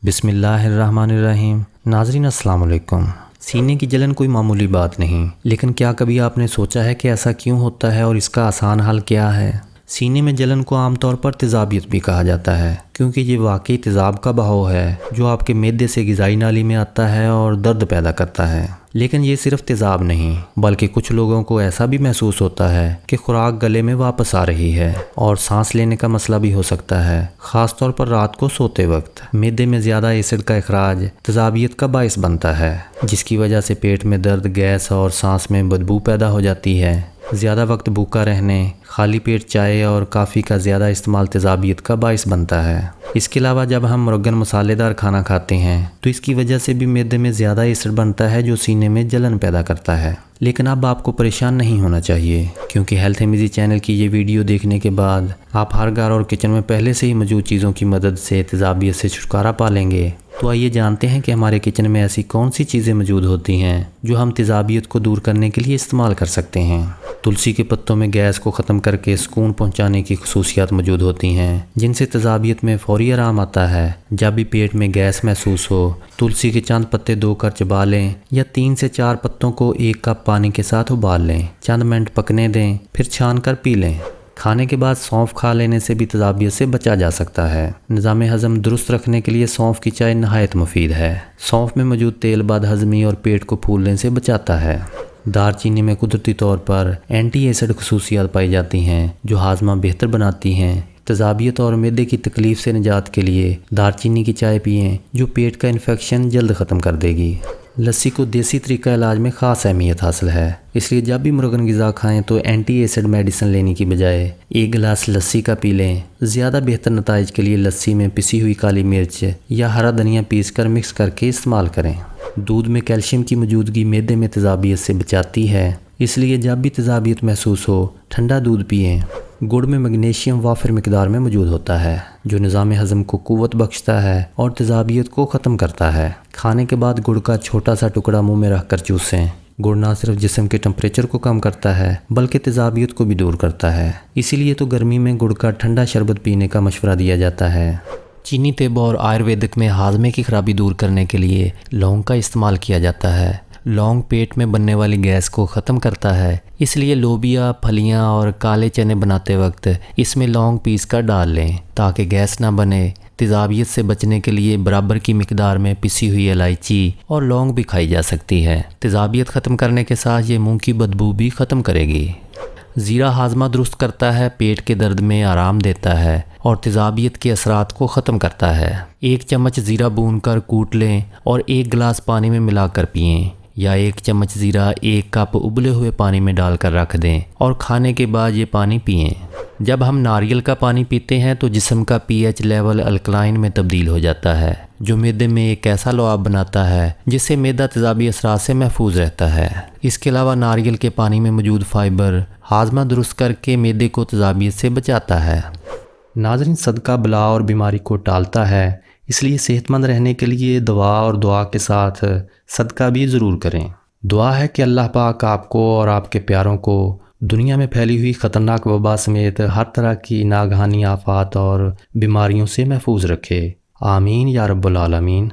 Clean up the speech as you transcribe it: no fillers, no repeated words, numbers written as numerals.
बिस्मिल्लाहिर्रहमानिर्रहीम। नाज़रीन अस्सलाम वालेकुम। सीने की जलन कोई मामूली बात नहीं, लेकिन क्या कभी आपने सोचा है कि ऐसा क्यों होता है और इसका आसान हल क्या है? सीने में जलन को आमतौर पर तेज़ाबियत भी कहा जाता है, क्योंकि ये वाकई तेज़ाब का बहाव है जो आपके मैदे से ग़िज़ाई नाली में आता है और दर्द पैदा करता है। लेकिन ये सिर्फ तेज़ाब नहीं, बल्कि कुछ लोगों को ऐसा भी महसूस होता है कि खुराक गले में वापस आ रही है और सांस लेने का मसला भी हो सकता है, ख़ासतौर पर रात को सोते वक्त। मैदे में ज़्यादा एसिड का इखराज तेज़ाबियत का बायस बनता है, जिसकी वजह से पेट में दर्द, गैस और सांस में बदबू पैदा हो जाती है। ज़्यादा वक्त भूखा रहने, खाली पेट चाय और काफ़ी का ज़्यादा इस्तेमाल तेज़ाबियत का बायस बनता है। इसके अलावा जब हम मुरगन मसालेदार खाना खाते हैं तो इसकी वजह से भी मैदे में ज़्यादा एसिड बनता है जो सीने में जलन पैदा करता है। लेकिन अब आपको परेशान नहीं होना चाहिए, क्योंकि हेल्थ एम चैनल की ये वीडियो देखने के बाद आप हर घर और किचन में पहले से ही मौजूद चीज़ों की मदद से तेज़ाबियत से छुटकारा पा लेंगे। तो आइए जानते हैं कि हमारे किचन में ऐसी कौन सी चीज़ें मौजूद होती हैं जो हम तेज़ाबियत को दूर करने के लिए इस्तेमाल कर सकते हैं। तुलसी के पत्तों में गैस को ख़त्म करके सुकून पहुंचाने की खसूसियात मौजूद होती हैं, जिनसे तेज़ाबियत में फ़ौरी आराम आता है। जब भी पेट में गैस महसूस हो, तुलसी के चंद पत्ते धोकर चबा लें या 3 से 4 पत्तों को 1 कप पानी के साथ उबाल लें। चंद मिनट पकने दें, फिर छान कर पी लें। खाने के बाद सौंफ खा लेने से भी तेज़ाबियत से बचा जा सकता है। निज़ाम हज़म दुरुस्त रखने के लिए सौंफ की चाय नहायत मुफीद है। सौंफ में मौजूद तेल बदहज़मी और पेट को फूलने से बचाता है। दारचीनी में कुदरती तौर पर एंटी एसिड खसूसियात पाई जाती हैं जो हाजमा बेहतर बनाती हैं। तेज़ाबियत और मैदे की तकलीफ़ से निजात के लिए दारचीनी की चाय पिएं, जो पेट का इन्फेक्शन जल्द ख़त्म कर देगी। लस्सी को देसी तरीका इलाज में ख़ास अहमियत हासिल है, इसलिए जब भी मुर्गन ग़िज़ा खाएं तो एंटी एसिड मेडिसिन लेने की बजाय 1 गिलास लस्सी का पी लें। ज़्यादा बेहतर नताइज के लिए लस्सी में पिसी हुई काली मिर्च या हरा धनिया पीसकर मिक्स करके इस्तेमाल करें। दूध में कैल्शियम की मौजूदगी मैदे में तेज़ाबियत से बचाती है, इसलिए जब भी तेज़ाबियत महसूस हो ठंडा दूध पिएं। गुड़ में मैग्नीशियम वाफिर मिकदार में मौजूद होता है, जो निज़ाम हज़म को क़ुव्वत बख्शता है और तेज़ाबियत को ख़त्म करता है। खाने के बाद गुड़ का छोटा सा टुकड़ा मुंह में रख कर चूसें। गुड़ ना सिर्फ जिस्म के टेम्परेचर को कम करता है, बल्कि तेज़ाबियत को भी दूर करता है। इसीलिए तो गर्मी में गुड़ का ठंडा शरबत पीने का मशवरा दिया जाता है। चीनी तिब और आयुर्वेदिक में हाजमे की खराबी दूर करने के लिए लौंग का इस्तेमाल किया जाता है। लौंग पेट में बनने वाली गैस को ख़त्म करता है, इसलिए लोबिया, फलियां और काले चने बनाते वक्त इसमें लौंग पीस कर डाल लें ताकि गैस ना बने। तेज़ाबियत से बचने के लिए बराबर की मिकदार में पिसी हुई इलायची और लौंग भी खाई जा सकती है। तेज़ाबियत ख़त्म करने के साथ ये मुंह की बदबू भी ख़त्म करेगी। ज़ीरा हाजमा दुरुस्त करता है, पेट के दर्द में आराम देता है और तेज़ाबियत के असरात को ख़त्म करता है। 1 चम्मच ज़ीरा भून कर कूट लें और 1 गिलास पानी में मिलाकर पिएं, या 1 चम्मच ज़ीरा 1 कप उबले हुए पानी में डालकर रख दें और खाने के बाद ये पानी पिएं। जब हम नारियल का पानी पीते हैं तो जिस्म का pH लेवल अल्कलाइन में तब्दील हो जाता है, जो मैदे में एक ऐसा लुआब बनाता है जिससे मैदा तेज़ाबी असरात से महफूज रहता है। इसके अलावा नारियल के पानी में मौजूद फाइबर हाजमा दुरुस्त करके मैदे को तेज़ाबियत से बचाता है। नाज़रीन, सदका बला और बीमारी को टालता है, इसलिए सेहतमंद रहने के लिए दवा और दुआ के साथ सदका भी ज़रूर करें। दुआ है कि अल्लाह पाक आपको और आपके प्यारों को दुनिया में फैली हुई ख़तरनाक वबा समेत हर तरह की नागहानी आफात और बीमारियों से महफूज रखे। आमीन या रब्बुल आलमीन।